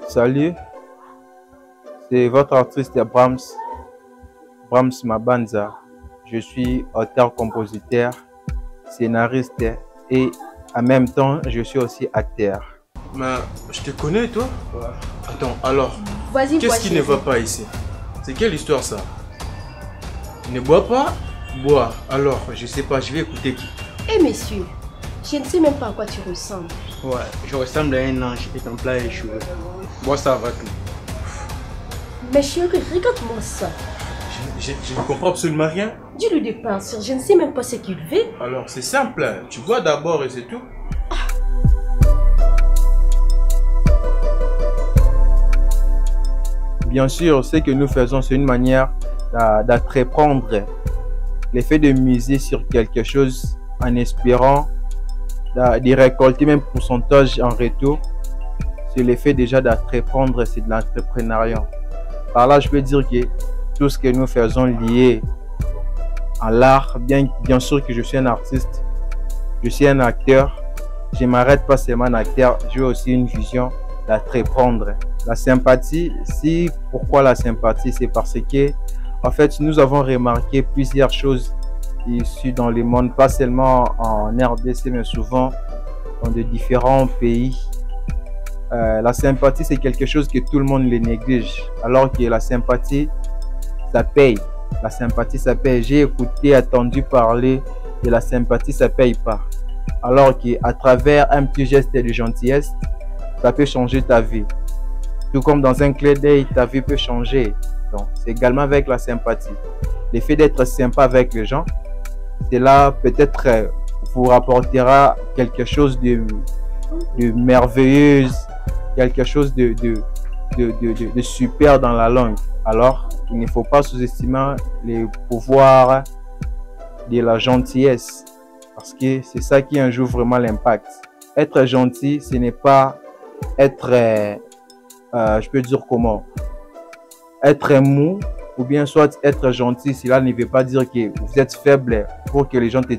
Salut, c'est votre artiste Brahms Mabanza. Je suis auteur-compositeur, scénariste et en même temps, je suis aussi acteur. Mais je te connais, toi? Ouais. Attends, alors, qu'est-ce qui ne va pas ici? C'est quelle histoire ça? Ne bois pas, bois. Alors, je sais pas, je vais écouter qui? Eh messieurs, je ne sais même pas à quoi tu ressembles. Ouais, je ressemble à un ange et ton plat est cheveux. Moi, ça va tout. Mais chérie, regarde-moi ça. Je ne comprends absolument rien. Dis-lui de partir, je ne sais même pas ce qu'il veut. Alors, c'est simple, hein. Tu bois d'abord et c'est tout. Bien sûr, ce que nous faisons, c'est une manière d'entreprendre l'effet de miser sur quelque chose en espérant de récolter même pourcentage en retour. C'est l'effet déjà d'entreprendre, c'est de l'entrepreneuriat. Par là, je peux dire que tout ce que nous faisons lié à l'art, bien sûr que je suis un artiste, je suis un acteur, je ne m'arrête pas seulement un acteur, j'ai aussi une vision d'entreprendre. La sympathie, pourquoi la sympathie? C'est parce que, en fait, nous avons remarqué plusieurs choses issues dans le monde, pas seulement en RDC, mais souvent dans de différents pays. La sympathie, c'est quelque chose que tout le monde les néglige, alors que la sympathie, ça paye. La sympathie, ça paye. J'ai écouté, entendu parler de la sympathie, ça paye pas. Alors qu'à travers un petit geste de gentillesse, ça peut changer ta vie. Tout comme dans un clin d'œil, ta vie peut changer. Donc, c'est également avec la sympathie. L'effet d'être sympa avec les gens, cela peut-être vous rapportera quelque chose de merveilleux, quelque chose de super dans la langue. Alors, il ne faut pas sous-estimer les pouvoirs de la gentillesse, parce que c'est ça qui en joue vraiment l'impact. Être gentil, ce n'est pas être, je peux dire comment, être mou, ou bien soit être gentil. Cela ne veut pas dire que vous êtes faible pour que les gens te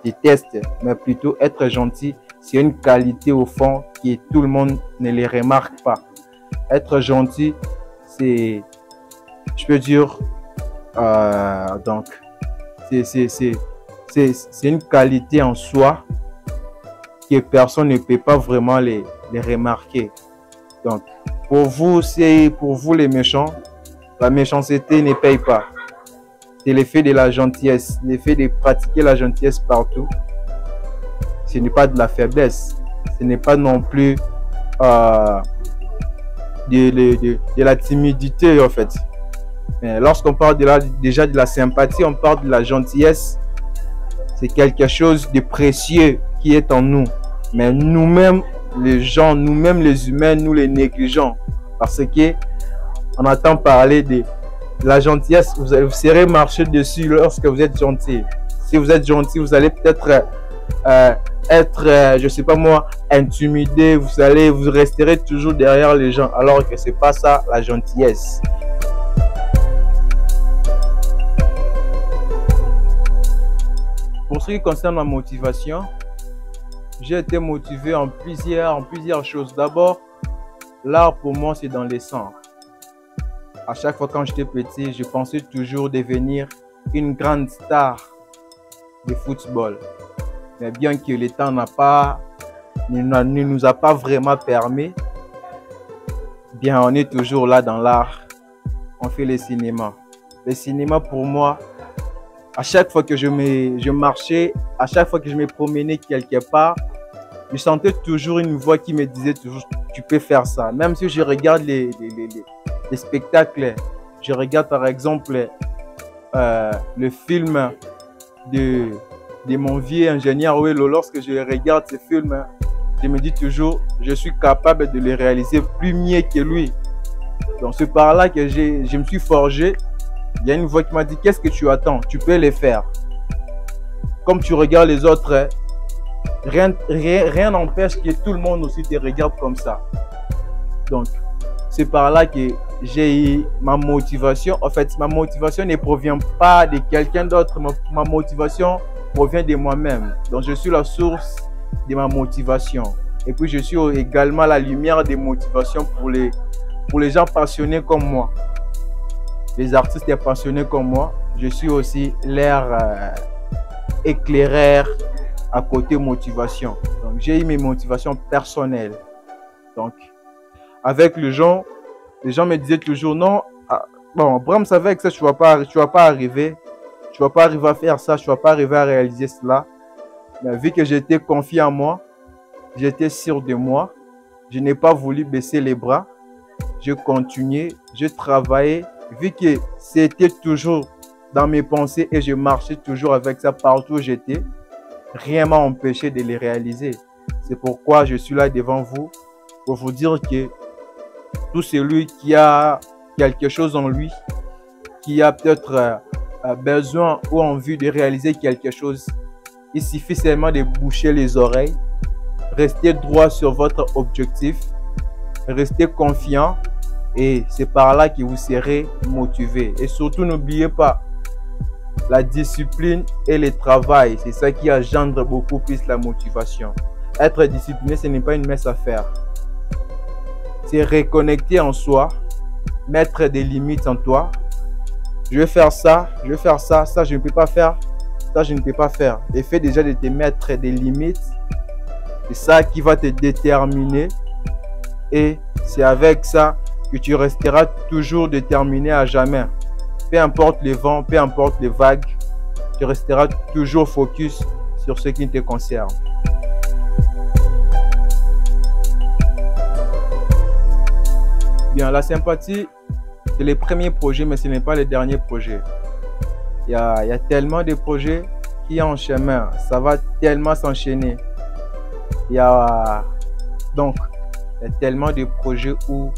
détestent, mais plutôt être gentil, c'est une qualité au fond que tout le monde ne les remarque pas. Être gentil, c'est, je peux dire, donc, c'est une qualité en soi que personne ne peut pas vraiment les remarquer. Donc, pour vous les méchants, la méchanceté ne paye pas. C'est l'effet de la gentillesse, l'effet de pratiquer la gentillesse partout. Ce n'est pas de la faiblesse, ce n'est pas non plus de la timidité en fait. Mais lorsqu'on parle déjà de la sympathie, on parle de la gentillesse. C'est quelque chose de précieux qui est en nous. Mais nous-mêmes, les gens, nous-mêmes les humains, nous les négligeons. Parce que on entend parler de la gentillesse, vous serez marcher dessus lorsque vous êtes gentil. Si vous êtes gentil, vous allez peut-être être, je sais pas moi, intimidé, vous resterez toujours derrière les gens, alors que c'est pas ça la gentillesse. Pour ce qui concerne ma motivation, j'ai été motivé en plusieurs choses. D'abord, l'art pour moi c'est dans les sangs. À chaque fois quand j'étais petit, je pensais toujours devenir une grande star de football. Mais bien que le temps ne nous a pas vraiment permis, bien on est toujours là dans l'art. On fait le cinéma. Le cinéma pour moi, à chaque fois que je marchais, à chaque fois que je me promenais quelque part, je sentais toujours une voix qui me disait toujours tu peux faire ça. Même si je regarde les spectacles, je regarde par exemple le film de mon vieux ingénieur Ouello, lorsque je regarde ce film, je me dis toujours, je suis capable de le réaliser plus mieux que lui. Donc c'est par là que je me suis forgé. Il y a une voix qui m'a dit, qu'est-ce que tu attends? Tu peux le faire. Comme tu regardes les autres, rien n'empêche que tout le monde aussi te regarde comme ça. Donc, c'est par là que j'ai eu ma motivation. En fait, ma motivation ne provient pas de quelqu'un d'autre. Ma motivation provient de moi-même. Donc, je suis la source de ma motivation. Et puis, je suis également la lumière des motivations pour les gens passionnés comme moi. Les artistes passionnés comme moi, je suis aussi leur éclaireur à côté motivation. Donc, j'ai eu mes motivations personnelles. Donc, avec les gens me disaient toujours non. Bon, Bram savait que ça, tu vas pas arriver. Tu vas pas arriver à faire ça, tu vas pas arriver à réaliser cela. Mais vu que j'étais confiant en moi, j'étais sûr de moi, je n'ai pas voulu baisser les bras. Je continuais, je travaillais. Vu que c'était toujours dans mes pensées et je marchais toujours avec ça partout où j'étais, rien m'a empêché de les réaliser. C'est pourquoi je suis là devant vous pour vous dire que tout celui qui a quelque chose en lui, qui a peut-être besoin ou envie de réaliser quelque chose, il suffit seulement de boucher les oreilles, rester droit sur votre objectif, rester confiant et c'est par là que vous serez motivé. Et surtout, n'oubliez pas, la discipline et le travail, c'est ça qui engendre beaucoup plus la motivation. Être discipliné, ce n'est pas une mince affaire. C'est reconnecter en soi, mettre des limites en toi. Je vais faire ça, ça je ne peux pas faire, ça je ne peux pas faire. Et fais déjà de te mettre des limites. C'est ça qui va te déterminer. Et c'est avec ça que tu resteras toujours déterminé à jamais. Peu importe les vents, peu importe les vagues, tu resteras toujours focus sur ce qui te concerne. Bien, la sympathie, c'est le premier projet, mais ce n'est pas le dernier projet. Il y a tellement de projets qui sont en chemin. Ça va tellement s'enchaîner. Donc, il y a tellement de projets où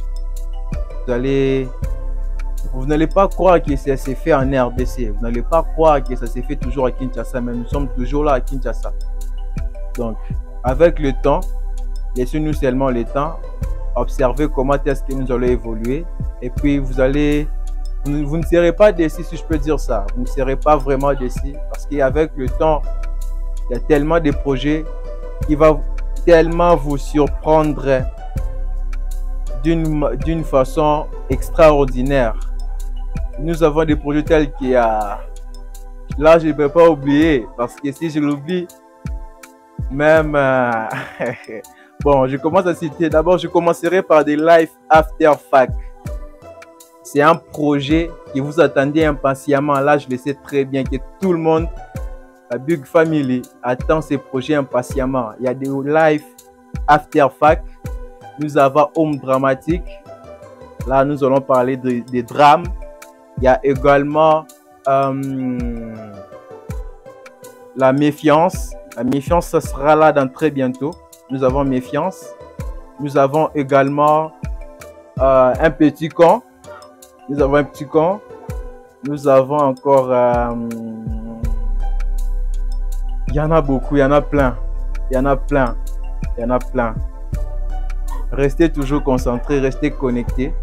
vous n'allez pas croire que ça s'est fait en RDC. Vous n'allez pas croire que ça s'est fait toujours à Kinshasa, mais nous sommes toujours là à Kinshasa. Donc, avec le temps, laissez-nous seulement le temps, observez comment est-ce que nous allons évoluer. Et puis, vous ne serez pas déçus, si je peux dire ça. Vous ne serez pas vraiment déçus parce qu'avec le temps, il y a tellement de projets qui vont tellement vous surprendre d'une façon extraordinaire. Nous avons des projets tels qu'il y a... Là, je ne peux pas oublier parce que si je l'oublie, même... Bon, je commence à citer. D'abord, je commencerai par des Life After Fac. C'est un projet que vous attendez impatiemment. Là, je le sais très bien que tout le monde, la Bug Family, attend ces projets impatiemment. Il y a des Life After Fac. Nous avons Home Dramatique. Là, nous allons parler des drames. Il y a également la méfiance. La méfiance, ça sera là dans très bientôt. Nous avons méfiance. Nous avons également un petit con. Nous avons un petit con. Nous avons encore... il y en a beaucoup, il y en a plein. Il y en a plein. Il y en a plein. Restez toujours concentrés, restez connectés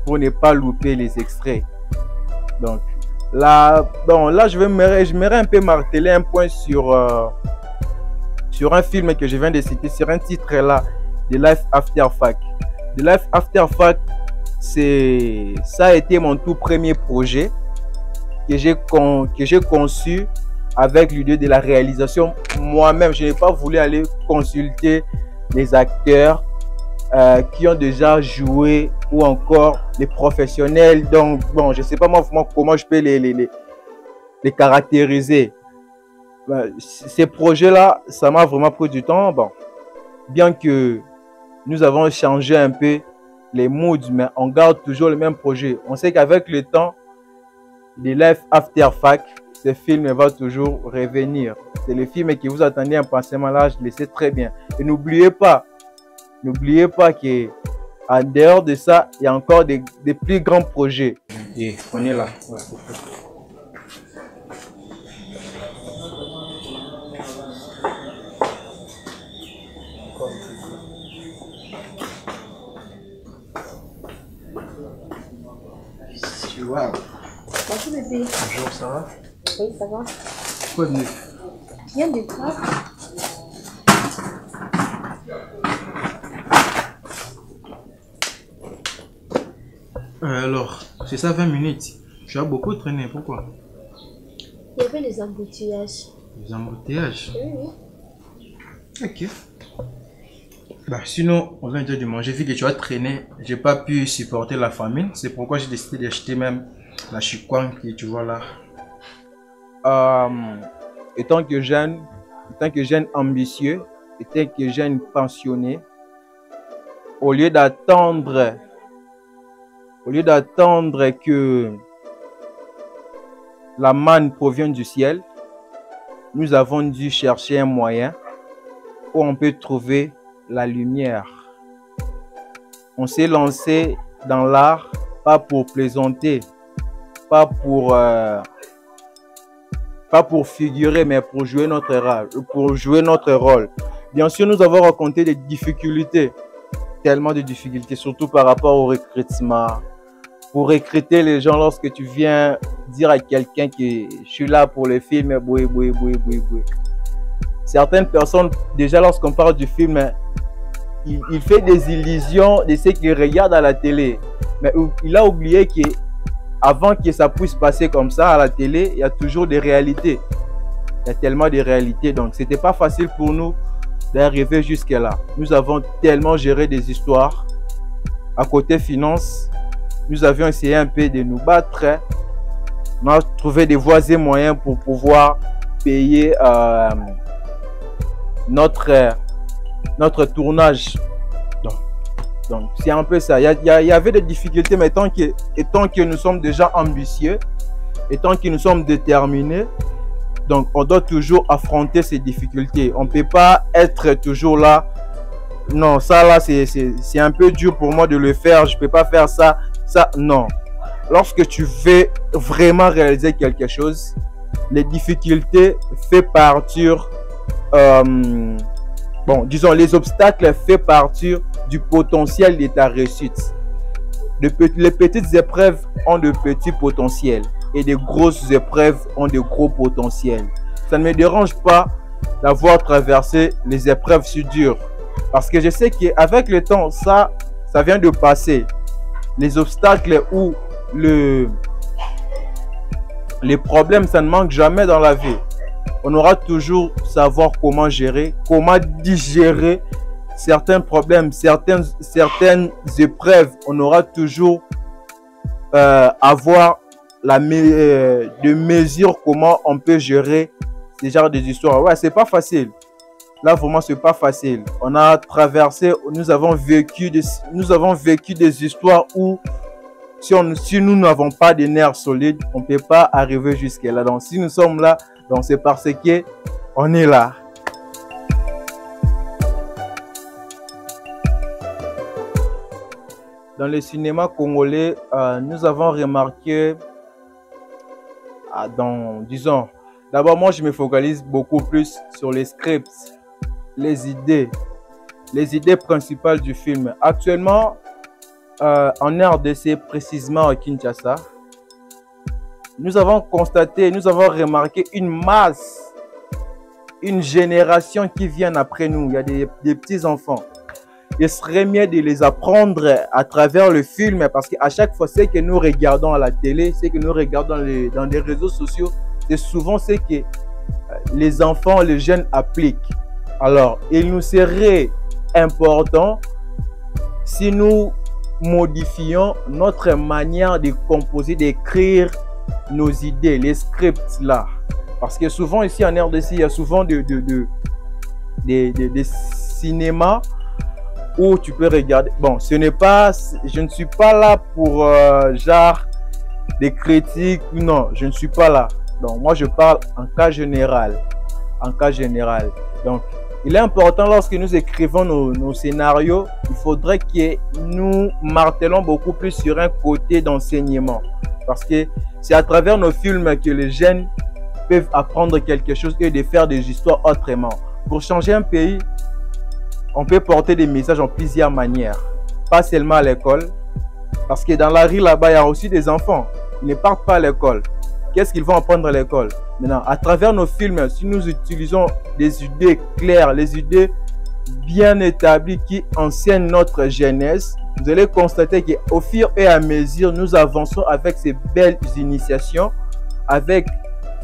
pour ne pas louper les extraits. Donc là je m'aimerais un peu marteler un point sur un film que je viens de citer, sur un titre là, The Life After Fac. The Life After Fac, ça a été mon tout premier projet que j'ai conçu avec l'idée de la réalisation moi-même. Je n'ai pas voulu aller consulter les acteurs qui ont déjà joué ou encore les professionnels. Donc, bon, je ne sais pas moi comment je peux les caractériser. Ces projets-là, ça m'a vraiment pris du temps. Bon, bien que nous avons changé un peu les moods, mais on garde toujours le même projet. On sait qu'avec le temps, les Life After Fac, ce film va toujours revenir. C'est le film que vous attendez impatiemment là, je le sais très bien. Et n'oubliez pas que en dehors de ça, il y a encore des plus grands projets. Et on est là. Ouais. Wow. Bonjour bébé. Bonjour, ça va? Oui, ça va. Quoi de neuf? Viens de toi. Alors, c'est ça 20 minutes. Tu as beaucoup traîné, pourquoi? Il y avait les embouteillages. Les embouteillages? Oui. Ok. Bah, sinon, on vient déjà de manger. Vu que tu as traîné, j'ai pas pu supporter la famine. C'est pourquoi j'ai décidé d'acheter même la chikwang que tu vois là. Étant que jeune ambitieux, étant que jeune passionné, au lieu d'attendre que la manne provienne du ciel, nous avons dû chercher un moyen où on peut trouver la lumière. On s'est lancé dans l'art, pas pour plaisanter, pas pour figurer, mais pour jouer notre rôle. Bien sûr, nous avons rencontré des difficultés, tellement de difficultés, surtout par rapport au recrutement. Pour recruter les gens, lorsque tu viens dire à quelqu'un que je suis là pour le film, certaines personnes, déjà lorsqu'on parle du film, il fait des illusions de ce qu'il regarde à la télé. Mais il a oublié qu'avant que ça puisse passer comme ça à la télé, il y a toujours des réalités. Il y a tellement de réalités. Donc, ce n'était pas facile pour nous d'arriver jusque-là. Nous avons tellement géré des histoires. À côté finance, nous avions essayé un peu de nous battre. On a trouvé des voies et moyens pour pouvoir payer notre tournage. Donc c'est un peu ça. Il y avait des difficultés, mais étant que nous sommes déjà ambitieux, étant que nous sommes déterminés, donc on doit toujours affronter ces difficultés. On ne peut pas être toujours là. Non, ça là, c'est un peu dur pour moi de le faire. Je ne peux pas faire ça. Ça, non. Lorsque tu veux vraiment réaliser quelque chose, les difficultés font partir, les obstacles font partir du potentiel de ta réussite. Les petites épreuves ont de petits potentiels et les grosses épreuves ont de gros potentiels. Ça ne me dérange pas d'avoir traversé les épreuves si dures parce que je sais qu'avec le temps, ça vient de passer. Les obstacles ou les problèmes, ça ne manque jamais dans la vie. On aura toujours savoir comment gérer, comment digérer certains problèmes, certaines épreuves. On aura toujours avoir de mesures comment on peut gérer ce genre des histoires. Ouais, c'est pas facile. Là, vraiment, c'est pas facile. On a traversé, nous avons vécu des histoires où si nous n'avons pas de nerfs solides, on ne peut pas arriver jusque-là. Donc, si nous sommes là, c'est parce que on est là. Dans le cinéma congolais, nous avons remarqué, d'abord, moi, je me focalise beaucoup plus sur les scripts. Les idées principales du film. Actuellement, en RDC, précisément à Kinshasa, nous avons remarqué une génération qui vient après nous. Il y a des petits enfants. Il serait mieux de les apprendre à travers le film parce qu'à chaque fois, ce que nous regardons à la télé, ce que nous regardons dans les réseaux sociaux, c'est souvent ce que les enfants, les jeunes appliquent. Alors, il nous serait important si nous modifions notre manière de composer, d'écrire nos idées, les scripts là. Parce que souvent ici en RDC, il y a souvent des cinémas où tu peux regarder. Bon, je ne suis pas là pour genre des critiques. Non, je ne suis pas là. Donc, moi, je parle en cas général. En cas général. Donc, il est important lorsque nous écrivons nos scénarios, il faudrait que nous martelons beaucoup plus sur un côté d'enseignement. Parce que c'est à travers nos films que les jeunes peuvent apprendre quelque chose et de faire des histoires autrement. Pour changer un pays, on peut porter des messages en plusieurs manières. Pas seulement à l'école, parce que dans la rue là-bas, il y a aussi des enfants. Ils ne partent pas à l'école. Qu'est-ce qu'ils vont apprendre à l'école? Maintenant, à travers nos films, si nous utilisons des idées claires, les idées bien établies qui enseignent notre jeunesse, vous allez constater qu'au fur et à mesure, nous avançons avec ces belles initiations, avec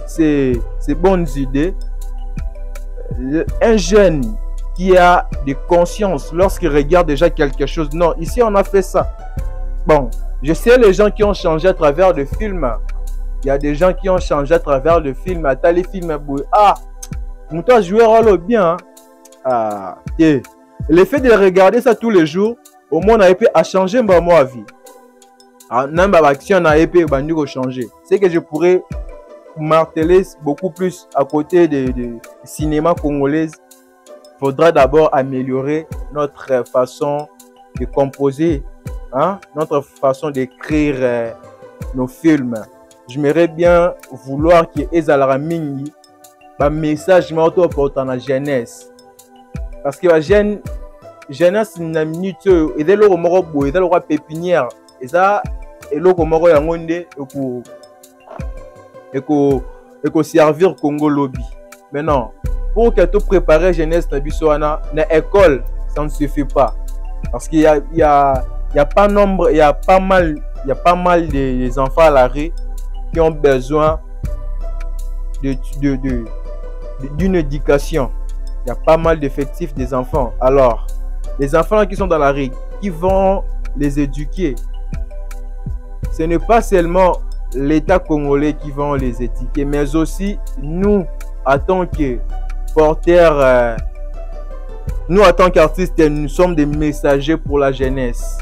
ces bonnes idées. Un jeune qui a de conscience lorsqu'il regarde déjà quelque chose, non, ici on a fait ça. Bon, je sais les gens qui ont changé à travers le film. Il y a des gens qui ont changé à travers le film. À les films, ah, toi jouer rôle bien. Hein? Ah, et l'effet de regarder ça tous les jours, au moins on a pu changer ma vie. Même action on a pu changer. C'est que je pourrais marteler beaucoup plus à côté du cinéma congolais. Il faudra d'abord améliorer notre façon de composer, hein? Notre façon d'écrire nos films. J'aimerais bien vouloir que ezala mingi ba message mato pour la jeunesse, parce que la jeunesse na minute ezelo ko moko boye ezelo ko pépinière eza eloko moko ya ngonde eko servir Congo lobby. Maintenant, pour que tu prépares jeunesse na biso wana na école, ça ne suffit pas, parce qu'il y a pas mal des enfants à la rue qui ont besoin d'une éducation. Il y a pas mal d'effectifs des enfants. Alors, les enfants qui sont dans la rue, qui vont les éduquer? Ce n'est pas seulement l'État congolais qui va les éduquer, mais aussi nous, en tant que porteurs, nous en tant qu'artistes, nous sommes des messagers pour la jeunesse.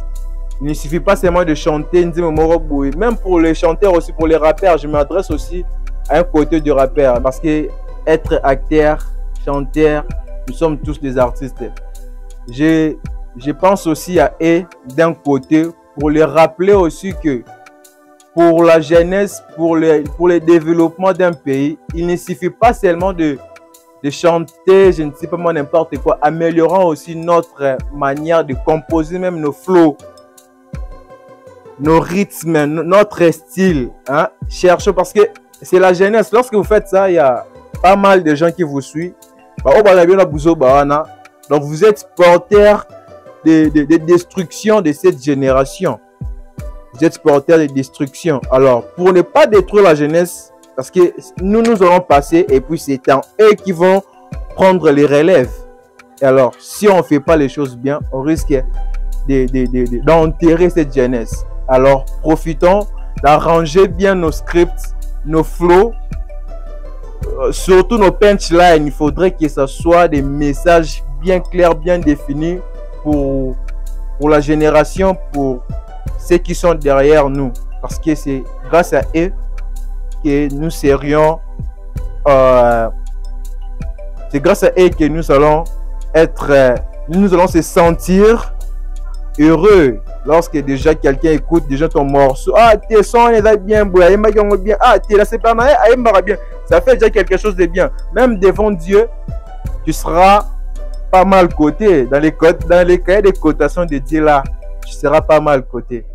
Il ne suffit pas seulement de chanter, même pour les chanteurs aussi, pour les rappeurs, je m'adresse aussi à un côté du rappeur, parce que être acteur, chanteur, nous sommes tous des artistes. Je pense aussi à eux d'un côté, pour les rappeler aussi que pour la jeunesse, pour le développement d'un pays, il ne suffit pas seulement de chanter, je ne sais pas moi, n'importe quoi, améliorant aussi notre manière de composer, même nos flows, nos rythmes, notre style, hein? Cherchez, parce que c'est la jeunesse. Lorsque vous faites ça, il y a pas mal de gens qui vous suivent. Donc vous êtes porteur de destruction de cette génération. Vous êtes porteur de destruction. Alors, pour ne pas détruire la jeunesse, parce que nous allons passer, et puis c'est eux qui vont prendre les relèves. Et alors, si on ne fait pas les choses bien, on risque d'enterrer cette jeunesse. Alors, profitons d'arranger bien nos scripts, nos flows, surtout nos punchlines. Il faudrait que ce soit des messages bien clairs, bien définis pour la génération, pour ceux qui sont derrière nous. Parce que c'est grâce à eux que nous serions... c'est grâce à eux que nous allons être... nous allons se sentir heureux. Lorsque déjà quelqu'un écoute déjà ton morceau, ah tes sons est bien, bien, ah t'es là c'est pas mal, bien, ça fait déjà quelque chose de bien. Même devant Dieu, tu seras pas mal coté. Dans les cahiers de cotation de Dieu là, tu seras pas mal coté.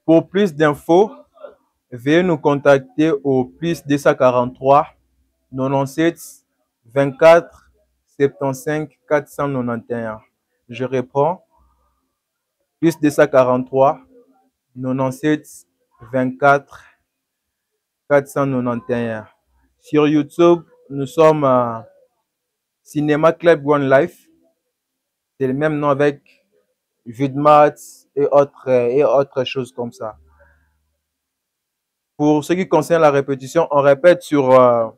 Pour plus d'infos, veuillez nous contacter au plus 243 97 24 75 491. Je reprends. Plus 243 97 24 491. Sur YouTube, nous sommes à Cinéma Club One Life. C'est le même nom avec Vidmat et autres choses comme ça. Pour ce qui concerne la répétition, on répète sur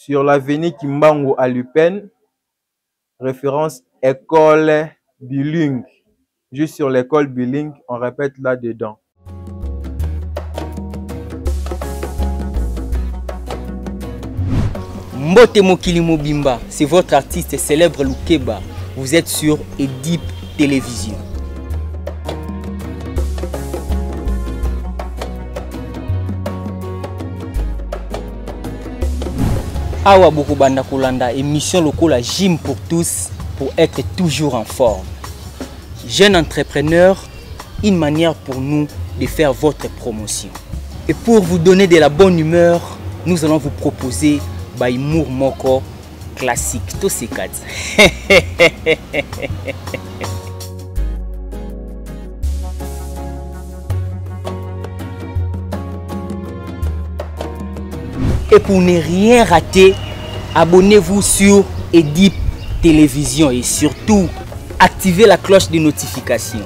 l'avenue Kimbangu à Lupin, référence école bilingue. Juste sur l'école bilingue, on répète là-dedans. Mbote Mokili Mobimba, c'est votre artiste célèbre Loukeba. Vous êtes sur Edip Télévision. Awa Bokobanda Kolanda, émission locale Gym pour tous, pour être toujours en forme. jeunes entrepreneurs, une manière pour nous de faire votre promotion. Et pour vous donner de la bonne humeur, nous allons vous proposer Baïmour Moko classique. Tous ces quatre. Et pour ne rien rater, abonnez-vous sur Edip Télévision et surtout, activez la cloche de notification.